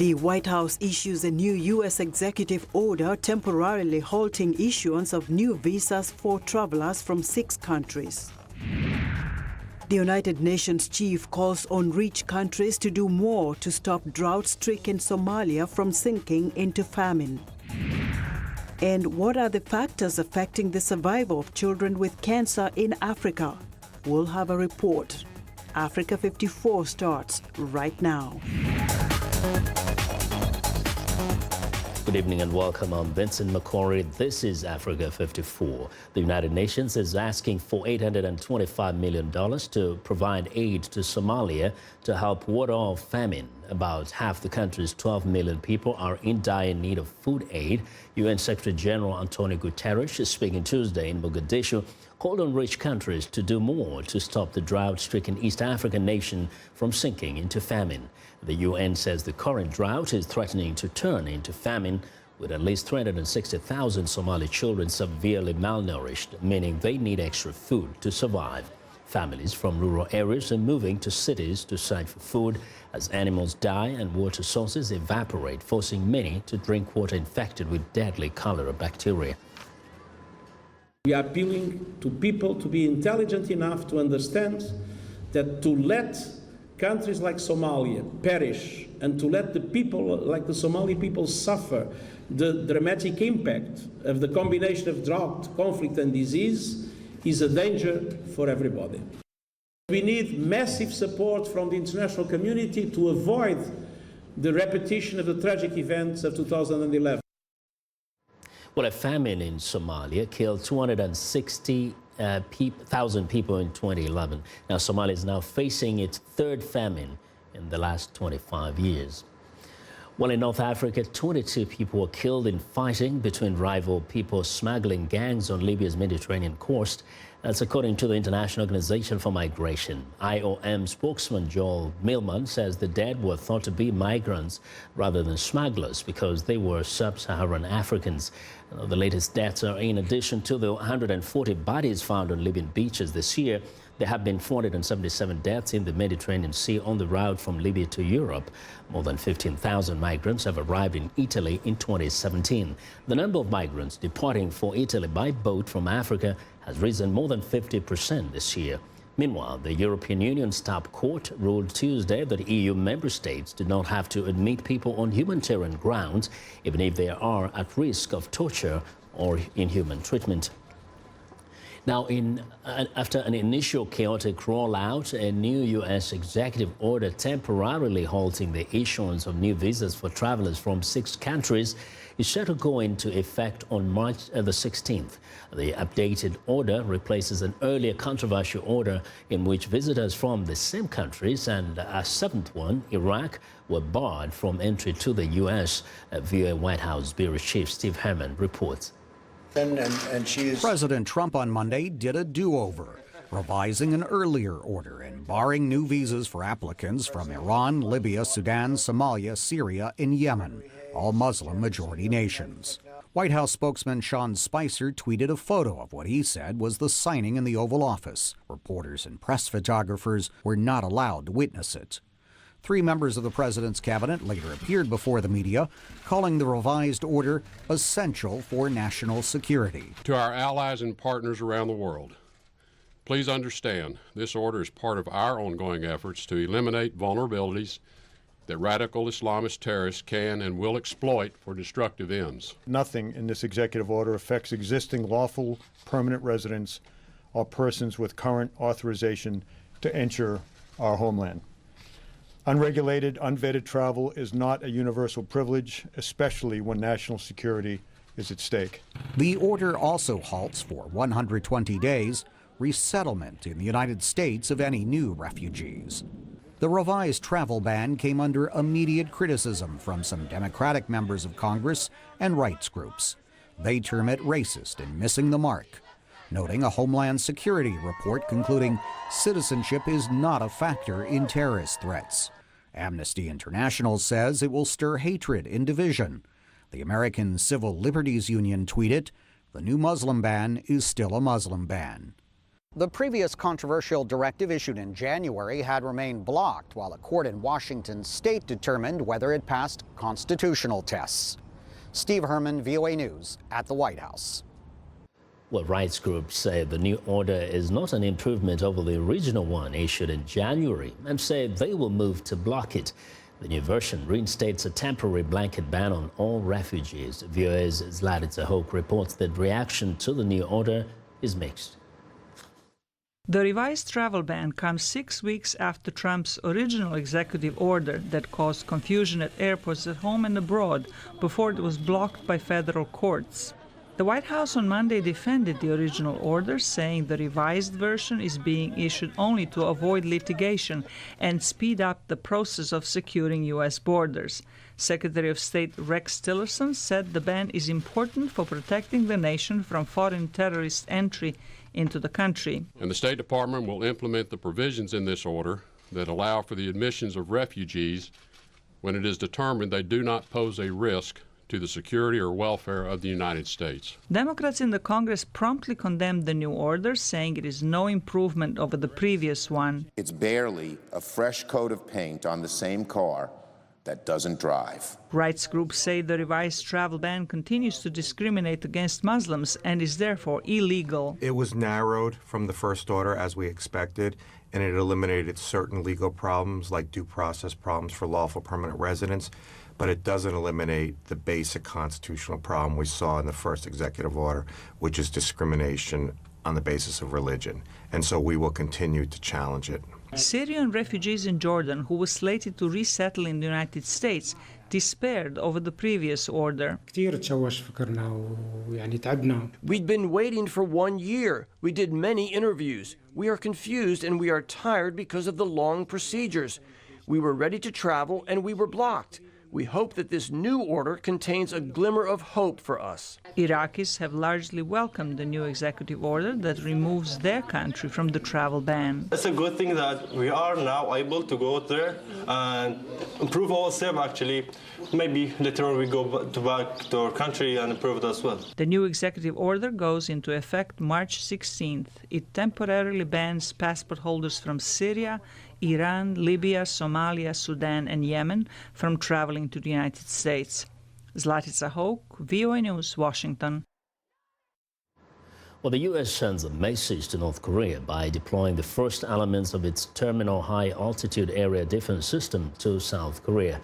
The White House issues a new U.S. executive order temporarily halting issuance of new visas for travelers from 6 countries. The United Nations chief calls on rich countries to do more to stop drought-stricken Somalia from sinking into famine. And what are the factors affecting the survival of children with cancer in Africa? We'll have a report. Africa 54 starts right now. Good evening and welcome. I'm Vincent Makori. This is Africa 54. The United Nations is asking for $825 million to provide aid to Somalia to help ward off famine. About half the country's 12 million people are in dire need of food aid. UN Secretary General Antonio Guterres, speaking Tuesday in Mogadishu, called on rich countries to do more to stop the drought-stricken East African nation from sinking into famine. The UN says the current drought is threatening to turn into famine, with at least 360,000 Somali children severely malnourished, meaning they need extra food to survive. Families from rural areas are moving to cities to search for food as animals die and water sources evaporate, forcing many to drink water infected with deadly cholera bacteria. We are appealing to people to be intelligent enough to understand that to let countries like Somalia perish and to let the people like the Somali people suffer the dramatic impact of the combination of drought, conflict and disease is a danger for everybody. We need massive support from the international community to avoid the repetition of the tragic events of 2011. Well, a famine in Somalia killed 260,000 people in 2011. Now, Somalia is now facing its third famine in the last 25 years. Well, in North Africa, 22 people were killed in fighting between rival people smuggling gangs on Libya's Mediterranean coast. That's according to the International Organization for Migration. IOM spokesman Joel Millman says the dead were thought to be migrants rather than smugglers because they were sub-Saharan Africans. The latest deaths are in addition to the 140 bodies found on Libyan beaches this year. There have been 477 deaths in the Mediterranean Sea on the route from Libya to Europe. More than 15,000 migrants have arrived in Italy in 2017. The number of migrants departing for Italy by boat from Africa has risen more than 50% this year. Meanwhile, the European Union's top court ruled Tuesday that EU member states do not have to admit people on humanitarian grounds, even if they are at risk of torture or inhuman treatment. Now, after an initial chaotic rollout, a new U.S. executive order temporarily halting the issuance of new visas for travelers from 6 countries is set to go into effect on March the 16th. The updated order replaces an earlier controversial order in which visitors from the same countries and a 7th one, Iraq, were barred from entry to the U.S. VOA White House Bureau Chief Steve Herman reports. President Trump on Monday did a do-over, revising an earlier order and barring new visas for applicants from Iran, Libya, Sudan, Somalia, Syria, and Yemen, all Muslim-majority nations. White House spokesman Sean Spicer tweeted a photo of what he said was the signing in the Oval Office. Reporters and press photographers were not allowed to witness it. 3 members of the president's cabinet later appeared before the media, calling the revised order essential for national security. To our allies and partners around the world, please understand this order is part of our ongoing efforts to eliminate vulnerabilities that radical Islamist terrorists can and will exploit for destructive ends. Nothing in this executive order affects existing lawful permanent residents or persons with current authorization to enter our homeland. Unregulated, unvetted travel is not a universal privilege, especially when national security is at stake. The order also halts for 120 days resettlement in the United States of any new refugees. The revised travel ban came under immediate criticism from some Democratic members of Congress and rights groups. They term it racist and missing the mark, noting a Homeland Security report concluding citizenship is not a factor in terrorist threats. Amnesty International says it will stir hatred and division. The American Civil Liberties Union tweeted, "The new Muslim ban is still a Muslim ban." The previous controversial directive issued in January had remained blocked while a court in Washington state determined whether it passed constitutional tests. Steve Herman, VOA News, at the White House. Well, rights groups say the new order is not an improvement over the original one issued in January and say they will move to block it. The new version reinstates a temporary blanket ban on all refugees. VOA's Zlatitsa Hoke reports that reaction to the new order is mixed. The revised travel ban comes 6 weeks after Trump's original executive order that caused confusion at airports at home and abroad before it was blocked by federal courts. The White House on Monday defended the original order, saying the revised version is being issued only to avoid litigation and speed up the process of securing U.S. borders. Secretary of State Rex Tillerson said the ban is important for protecting the nation from foreign terrorist entry into the country. And the State Department will implement the provisions in this order that allow for the admissions of refugees when it is determined they do not pose a risk to the security or welfare of the United States. Democrats in the Congress promptly condemned the new order, saying it is no improvement over the previous one. It's barely a fresh coat of paint on the same car that doesn't drive. Rights groups say the revised travel ban continues to discriminate against Muslims and is therefore illegal. It was narrowed from the first order as we expected, and it eliminated certain legal problems like due process problems for lawful permanent residents, but it doesn't eliminate the basic constitutional problem we saw in the first executive order, which is discrimination on the basis of religion. And so we will continue to challenge it. Syrian refugees in Jordan who were slated to resettle in the United States despaired over the previous order. We'd been waiting for 1 year. We did many interviews. We are confused and we are tired because of the long procedures. We were ready to travel and we were blocked. We hope that this new order contains a glimmer of hope for us. Iraqis have largely welcomed the new executive order that removes their country from the travel ban. It's a good thing that we are now able to go there and improve ourselves, actually. Maybe later on we go back to our country and improve it as well. The new executive order goes into effect March 16th. It temporarily bans passport holders from Syria, Iran, Libya, Somalia, Sudan, and Yemen from traveling to the United States. Zlatitsa Hoke, VOA News, Washington. Well, the U.S. sends a message to North Korea by deploying the first elements of its terminal high-altitude area defense system to South Korea.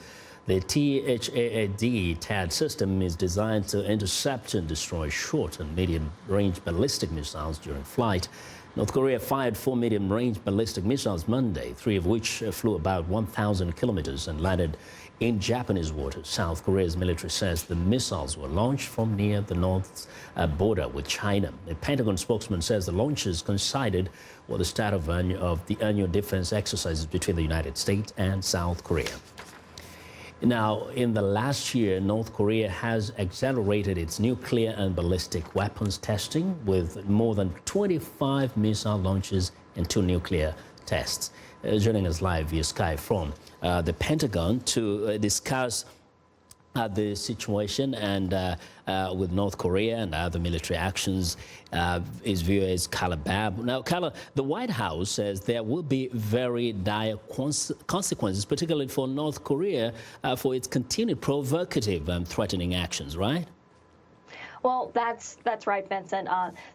The THAAD system is designed to intercept and destroy short and medium-range ballistic missiles during flight. North Korea fired 4 medium-range ballistic missiles Monday, 3 of which flew about 1,000 kilometers and landed in Japanese waters. South Korea's military says the missiles were launched from near the north's border with China. A Pentagon spokesman says the launches coincided with the start of the annual defense exercises between the United States and South Korea. Now, in the last year, North Korea has accelerated its nuclear and ballistic weapons testing with more than 25 missile launches and 2 nuclear tests. Joining us live via Skype from the Pentagon to discuss the situation and with North Korea and other military actions is VOA's Carla Babb. Now, Carla, the White House says there will be very dire consequences, particularly for North Korea, for its continued provocative and threatening actions, right? Well, that's right, Vincent.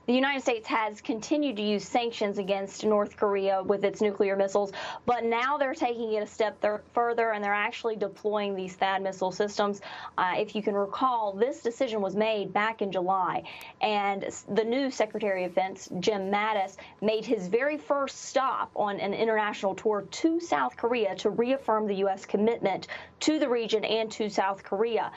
The United States has continued to use sanctions against North Korea with its nuclear missiles, but now they're taking it a step further, and they're actually deploying these THAAD missile systems. If you can recall, this decision was made back in July, and the new Secretary of Defense, Jim Mattis, made his very first stop on an international tour to South Korea to reaffirm the U.S. commitment to the region and to South Korea.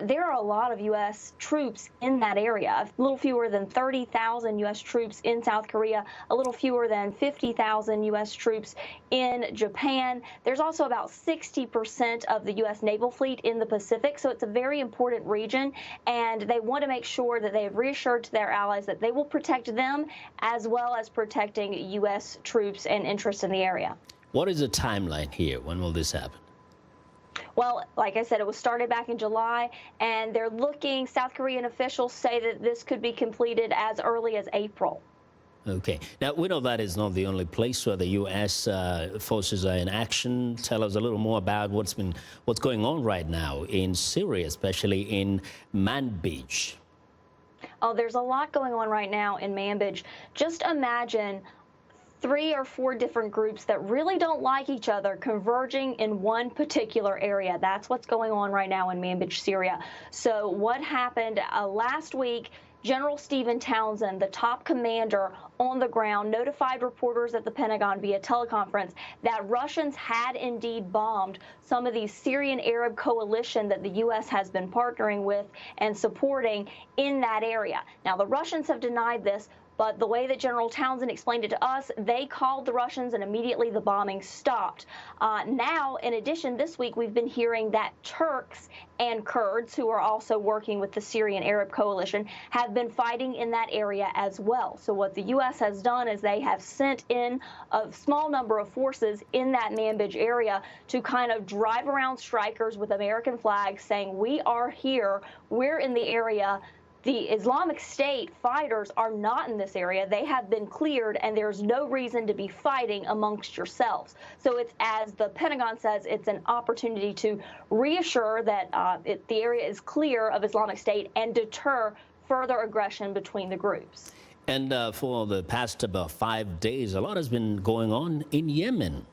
There are a lot of U.S. troops in that area, a little fewer than 30,000 U.S. troops in South Korea, a little fewer than 50,000 U.S. troops in Japan. There's also about 60% of the U.S. naval fleet in the Pacific, so it's a very important region, and they want to make sure that they have reassured to their allies that they will protect them as well as protecting U.S. troops and interests in the area. What is the timeline here? When will this happen? Well, like I said, it was started back in July, and they're looking, South Korean officials say that this could be completed as early as April. Okay. Now, we know that is not the only place where the U.S. Forces are in action. Tell us a little more about what's going on right now in Syria, especially in Manbij. Oh, there's a lot going on right now in Manbij. Just imagine 3 or 4 different groups that really don't like each other converging in one particular area. That's what's going on right now in Manbij, Syria. So what happened last week, General Stephen Townsend, the top commander on the ground, notified reporters at the Pentagon via teleconference that Russians had indeed bombed some of the Syrian Arab coalition that the U.S. has been partnering with and supporting in that area. Now, the Russians have denied this, but the way that General Townsend explained it to us, they called the Russians and immediately the bombing stopped. Now, in addition, this week we've been hearing that Turks and Kurds, who are also working with the Syrian Arab coalition, have been fighting in that area as well. So what the U.S. has done is they have sent in a small number of forces in that Manbij area to kind of drive around strikers with American flags saying, we are here, we're in the area. The Islamic State fighters are not in this area. They have been cleared, and there's no reason to be fighting amongst yourselves. So it's, as the Pentagon says, it's an opportunity to reassure that the area is clear of Islamic State and deter further aggression between the groups. And for the past about 5 days, a lot has been going on in Yemen.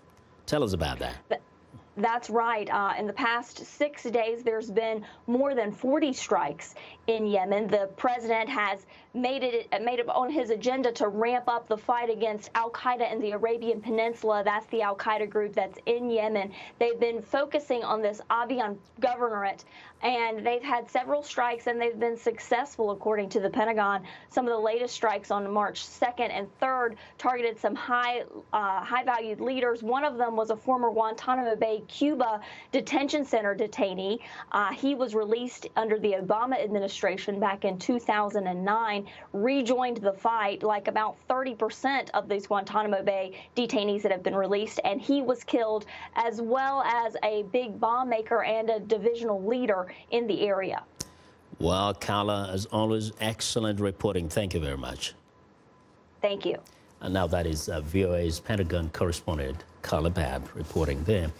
Tell us about that. That's right. In the past 6 days, there's been more than 40 strikes in Yemen. The president has made it on his agenda to ramp up the fight against al-Qaeda in the Arabian Peninsula. That's the al-Qaeda group that's in Yemen. They've been focusing on this Abiyan governorate, and they've had several strikes, and they've been successful, according to the Pentagon. Some of the latest strikes on March 2nd and 3rd targeted some high-valued leaders. One of them was a former Guantanamo Bay, Cuba detention center detainee. He was released under the Obama administration back in 2009, rejoined the fight, like about 30% of these Guantanamo Bay detainees that have been released, and he was killed, as well as a big bomb maker and a divisional leader in the area. Well, Carla, as always, excellent reporting. Thank you very much. Thank you. And now that is VOA's Pentagon correspondent, Carla Babb, reporting there.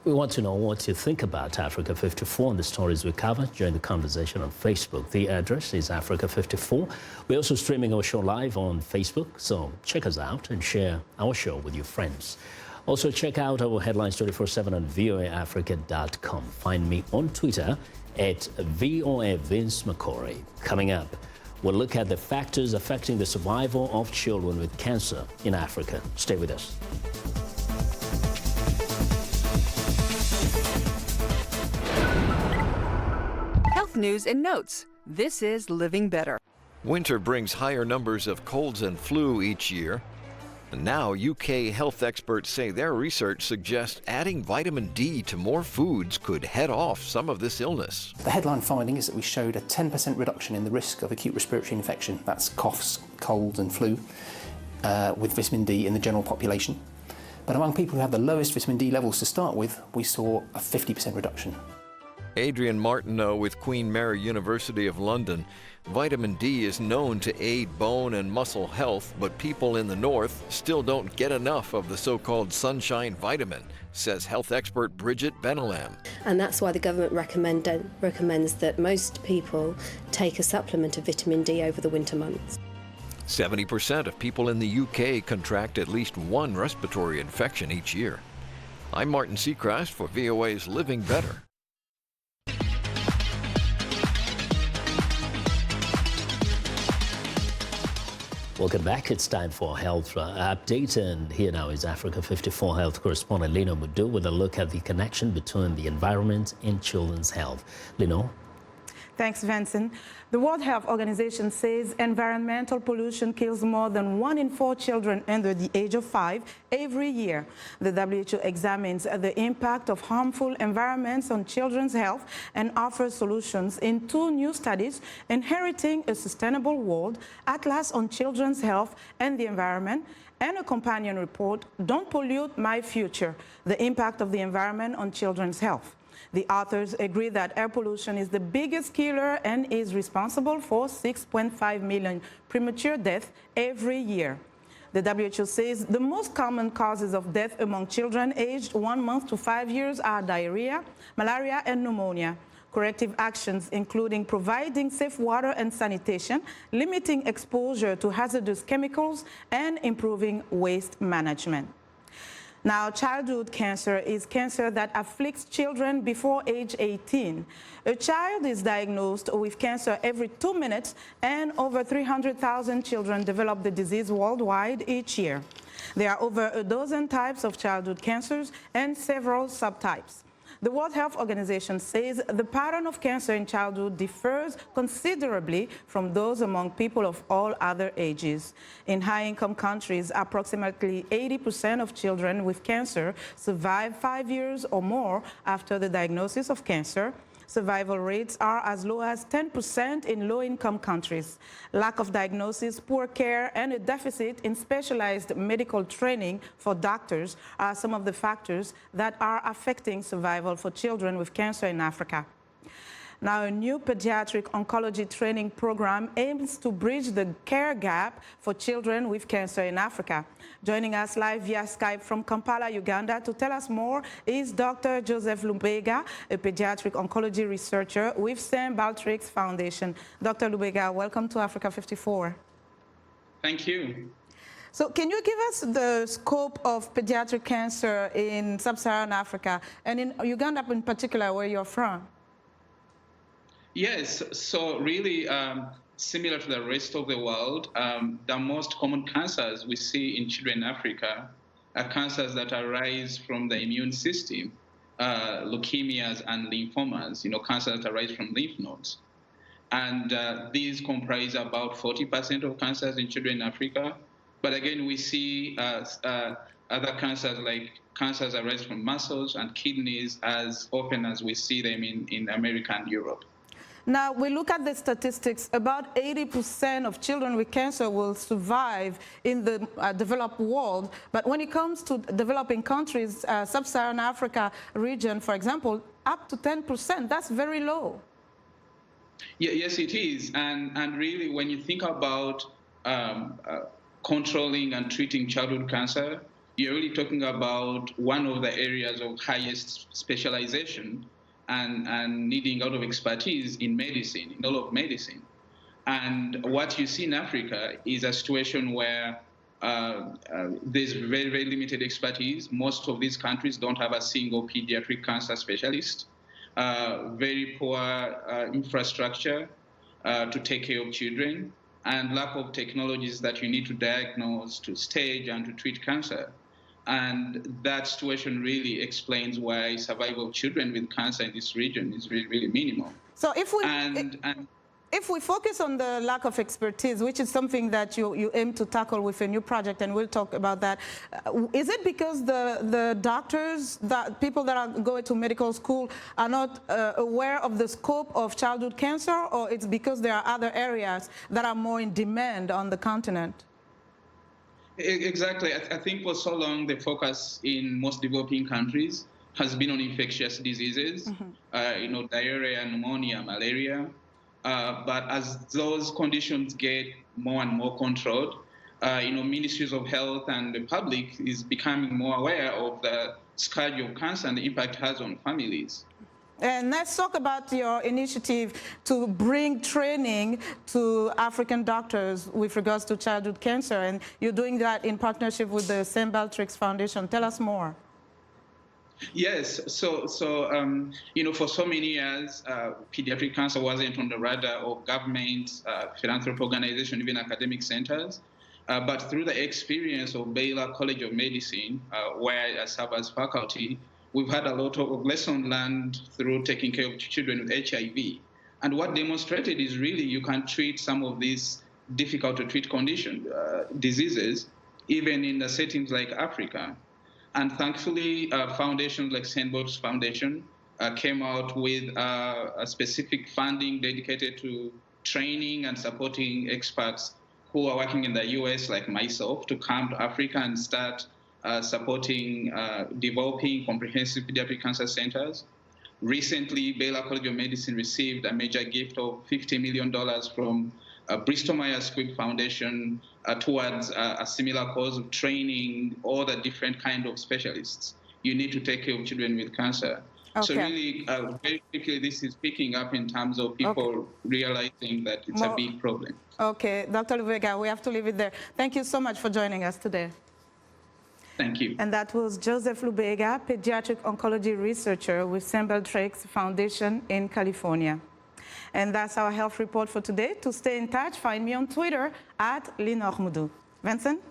We want to know what you think about Africa 54 and the stories we cover during the conversation on Facebook. The address is Africa 54. We're also streaming our show live on Facebook, so check us out and share our show with your friends. Also, check out our headlines 24/7 on voaafrica.com. Find me on Twitter at VOA Vince Makori. Coming up, we'll look at the factors affecting the survival of children with cancer in Africa. Stay with us. Health news and notes. This is Living Better. Winter brings higher numbers of colds and flu each year. And now, UK health experts say their research suggests adding vitamin D to more foods could head off some of this illness. The headline finding is that we showed a 10% reduction in the risk of acute respiratory infection, that's coughs, colds and flu, with vitamin D in the general population. But among people who have the lowest vitamin D levels to start with, we saw a 50% reduction. Adrian Martineau with Queen Mary University of London. Vitamin D is known to aid bone and muscle health, but people in the north still don't get enough of the so-called sunshine vitamin, says health expert Bridget Benelam. And that's why the government recommends that most people take a supplement of vitamin D over the winter months. 70% of people in the UK contract at least one respiratory infection each year. I'm Martin Seacrest for VOA's Living Better. Welcome back. It's time for Health Update, and here now is Africa 54 Health correspondent Lino Mudu with a look at the connection between the environment and children's health. Lino? Thanks, Vincent. The World Health Organization says environmental pollution kills more than 1 in 4 children under the age of 5 every year. The WHO examines the impact of harmful environments on children's health and offers solutions in 2 new studies, Inheriting a Sustainable World, Atlas on Children's Health and the Environment, and a companion report, Don't Pollute My Future, the impact of the environment on children's health. The authors agree that air pollution is the biggest killer and is responsible for 6.5 million premature deaths every year. The WHO says the most common causes of death among children aged 1 month to 5 years are diarrhea, malaria, and pneumonia. Corrective actions including providing safe water and sanitation, limiting exposure to hazardous chemicals, and improving waste management. Now, childhood cancer is cancer that afflicts children before age 18. A child is diagnosed with cancer every 2 minutes, and over 300,000 children develop the disease worldwide each year. There are over a dozen types of childhood cancers and several subtypes. The World Health Organization says the pattern of cancer in childhood differs considerably from those among people of all other ages. In high-income countries, approximately 80% of children with cancer survive 5 years or more after the diagnosis of cancer. Survival rates are as low as 10% in low-income countries. Lack of diagnosis, poor care, and a deficit in specialized medical training for doctors are some of the factors that are affecting survival for children with cancer in Africa. Now, a new pediatric oncology training program aims to bridge the care gap for children with cancer in Africa. Joining us live via Skype from Kampala, Uganda, to tell us more is Dr. Joseph Lubega, a pediatric oncology researcher with St. Patrick's Foundation. Dr. Lubega, welcome to Africa 54. Thank you. So can you give us the scope of pediatric cancer in sub-Saharan Africa, and in Uganda in particular, where you're from? Yes, so really similar to the rest of the world, the most common cancers we see in children in Africa are cancers that arise from the immune system, leukemias and lymphomas, cancers that arise from lymph nodes. And these comprise about 40% of cancers in children in Africa. But again, we see other cancers like cancers that arise from muscles and kidneys as often as we see them in America and Europe. Now, we look at the statistics. About 80% of children with cancer will survive in the developed world. But when it comes to developing countries, sub-Saharan Africa region, for example, up to 10%, that's very low. Yeah, yes, it is. And really, when you think about controlling and treating childhood cancer, you're really talking about one of the areas of highest specialization and needing a lot of expertise in medicine, in all of medicine. And what you see in Africa is a situation where there's very, very limited expertise. Most of these countries don't have a single pediatric cancer specialist, very poor infrastructure to take care of children, and lack of technologies that you need to diagnose, to stage, and to treat cancer. And that situation really explains why survival of children with cancer in this region is really, really minimal. So if we focus on the lack of expertise, which is something that you aim to tackle with a new project, and we'll talk about that, is it because the doctors, people that are going to medical school are not aware of the scope of childhood cancer, or it's because there are other areas that are more in demand on the continent? Exactly. I think for so long the focus in most developing countries has been on infectious diseases, diarrhea, pneumonia, malaria. But as those conditions get more and more controlled, ministries of health and the public is becoming more aware of the scourge of cancer and the impact it has on families. And let's talk about your initiative to bring training to African doctors with regards to childhood cancer. And you're doing that in partnership with the St. Patrick's Foundation. Tell us more. Yes, so for so many years, pediatric cancer wasn't on the radar of government, philanthropy organizations, even academic centers. But through the experience of Baylor College of Medicine, where I serve as faculty, we've had a lot of lessons learned through taking care of children with HIV. And what demonstrated is really you can treat some of these difficult to treat diseases, even in the settings like Africa. And thankfully, foundations like St. Patrick's Foundation came out with a specific funding dedicated to training and supporting experts who are working in the US, like myself, to come to Africa and start supporting developing comprehensive pediatric cancer centers. Recently, Baylor College of Medicine received a major gift of $50 million from Bristol Myers Squibb Foundation towards a similar cause of training all the different kind of specialists you need to take care of children with cancer. Okay. So really, very quickly, this is picking up in terms of people realizing that it's a big problem. Okay, Dr. Lubega, we have to leave it there. Thank you so much for joining us today. Thank you. And that was Joseph Lubega, pediatric oncology researcher with St. Beltrix Foundation in California. And that's our health report for today. To stay in touch, find me on Twitter @LenorMoudou. Vincent?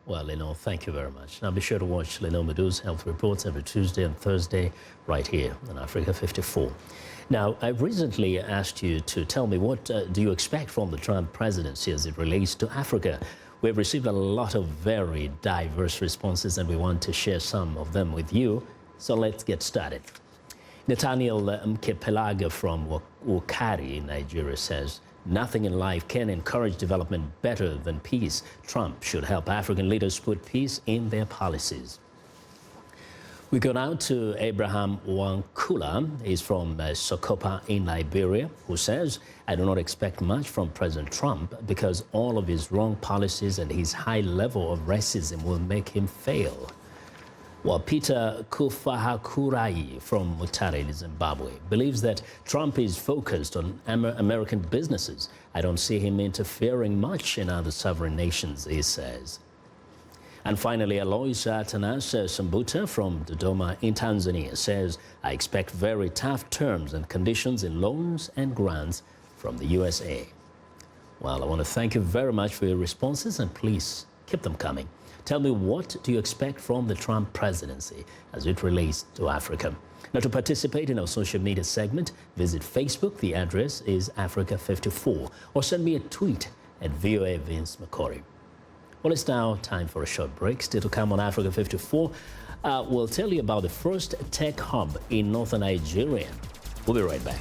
Well, Lenore, thank you very much. Now be sure to watch Lenore Moudou's health reports every Tuesday and Thursday right here on Africa 54. Now, I recently asked you to tell me what do you expect from the Trump presidency as it relates to Africa. We've received a lot of very diverse responses and we want to share some of them with you. So let's get started. Nathaniel Mkepelaga from Ukari, Nigeria says, nothing in life can encourage development better than peace. Trump should help African leaders put peace in their policies. We go now to Abraham Wankula. He's from Sokopa in Liberia, who says, I do not expect much from President Trump because all of his wrong policies and his high level of racism will make him fail. While Peter Kufahakurai from Mutare in Zimbabwe believes that Trump is focused on American businesses. I don't see him interfering much in other sovereign nations, he says. And finally, Alois Atanas Sambuta from Dodoma in Tanzania says, I expect very tough terms and conditions in loans and grants from the USA. Well, I want to thank you very much for your responses and please keep them coming. Tell me, what do you expect from the Trump presidency as it relates to Africa? Now, to participate in our social media segment, visit Facebook. The address is Africa54, or send me a tweet at VOA Vince Makori. Well, it's now time for a short break. Still to come on Africa 54, we'll tell you about the first tech hub in northern Nigeria. We'll be right back.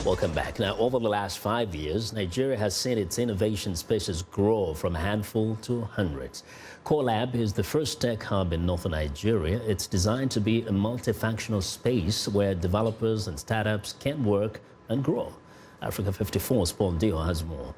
Welcome back. Now, over the last 5 years, Nigeria has seen its innovation spaces grow from a handful to hundreds. Core Lab is the first tech hub in northern Nigeria. It's designed to be a multifunctional space where developers and startups can work and grow. Africa 54's Paul Dio has more.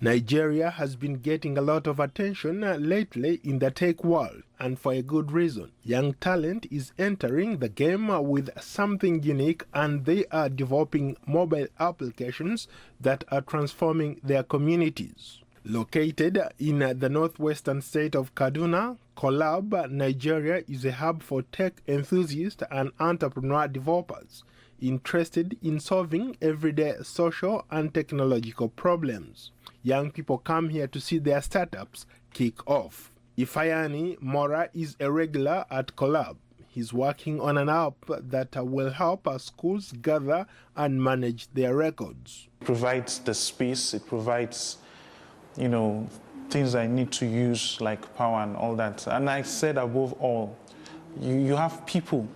Nigeria has been getting a lot of attention lately in the tech world, and for a good reason. Young talent is entering the game with something unique, and they are developing mobile applications that are transforming their communities. Located in the northwestern state of Kaduna, Collab Nigeria is a hub for tech enthusiasts and entrepreneur developers interested in solving everyday social and technological problems. Young people come here to see their startups kick off. Ifayani Mora is a regular at Collab. He's working on an app that will help schools gather and manage their records. It provides the space, it provides, things I need to use like power and all that. And I said above all, you have people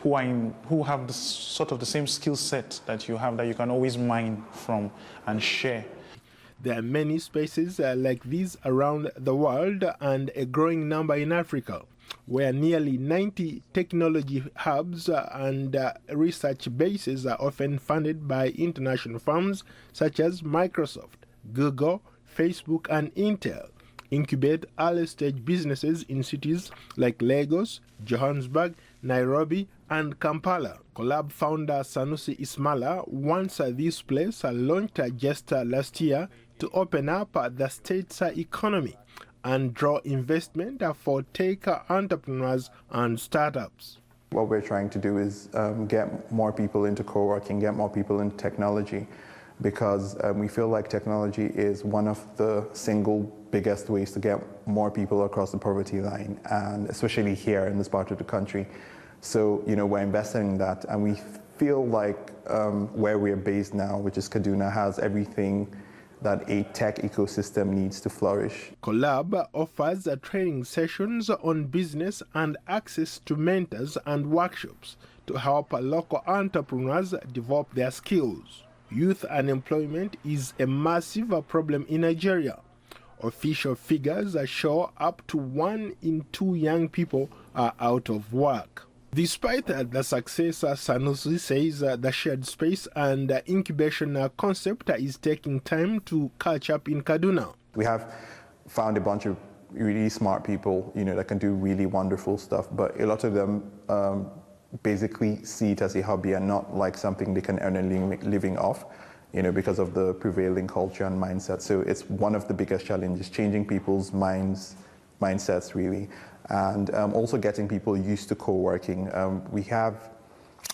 who have the sort of the same skill set that you have, that you can always mine from and share. There are many spaces like these around the world and a growing number in Africa. where nearly 90 technology hubs and research bases are often funded by international firms such as Microsoft, Google, Facebook, and Intel, incubate early-stage businesses in cities like Lagos, Johannesburg, Nairobi, and Kampala. Collab founder Sanusi Ismaila wants this place launched just last year to open up the state's economy and draw investment for tech entrepreneurs and startups. What we're trying to do is get more people into co-working, get more people into technology, because we feel like technology is one of the single biggest ways to get more people across the poverty line, and especially here in this part of the country. So, we're investing in that, and we feel like where we're based now, which is Kaduna, has everything that a tech ecosystem needs to flourish. Collab offers training sessions on business and access to mentors and workshops to help local entrepreneurs develop their skills. Youth unemployment is a massive problem in Nigeria. Official figures show up to 1 in 2 young people are out of work. Despite the success, Sanusi says the shared space and incubation concept is taking time to catch up in Kaduna. We have found a bunch of really smart people, that can do really wonderful stuff, but a lot of them basically see it as a hobby and not like something they can earn a living off, because of the prevailing culture and mindset. So it's one of the biggest challenges, changing people's mindsets really. And also getting people used to co-working. We have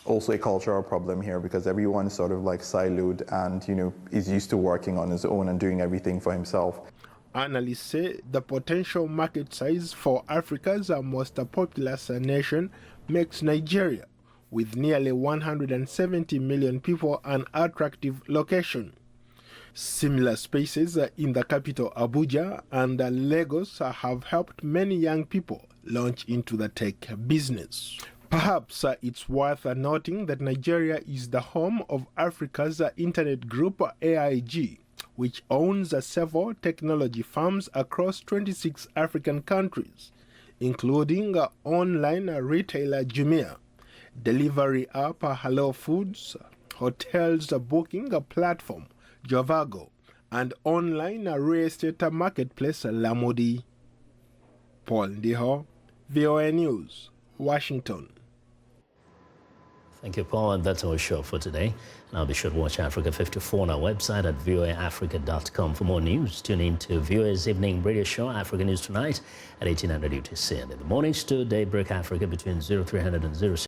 also a cultural problem here because everyone's sort of like siloed and, is used to working on his own and doing everything for himself. Analysts say the potential market size for Africa's most populous nation makes Nigeria, with nearly 170 million people, an attractive location. Similar spaces in the capital Abuja and Lagos have helped many young people launch into the tech business. Perhaps it's worth noting that Nigeria is the home of Africa's internet group AIG, which owns several technology firms across 26 African countries, including online retailer Jumia, delivery app Hello Foods, hotels booking platform Javago, and online real estate marketplace Lamodi. Paul Ndiho, VOA News, Washington. Thank you, Paul, and that's our show for today. Now be sure to watch Africa 54 on our website at voaafrica.com for more news. Tune in to VOA's evening radio show, Africa News Tonight, at 1800 UTC, and in the mornings to Daybreak Africa between 0300 and 0600.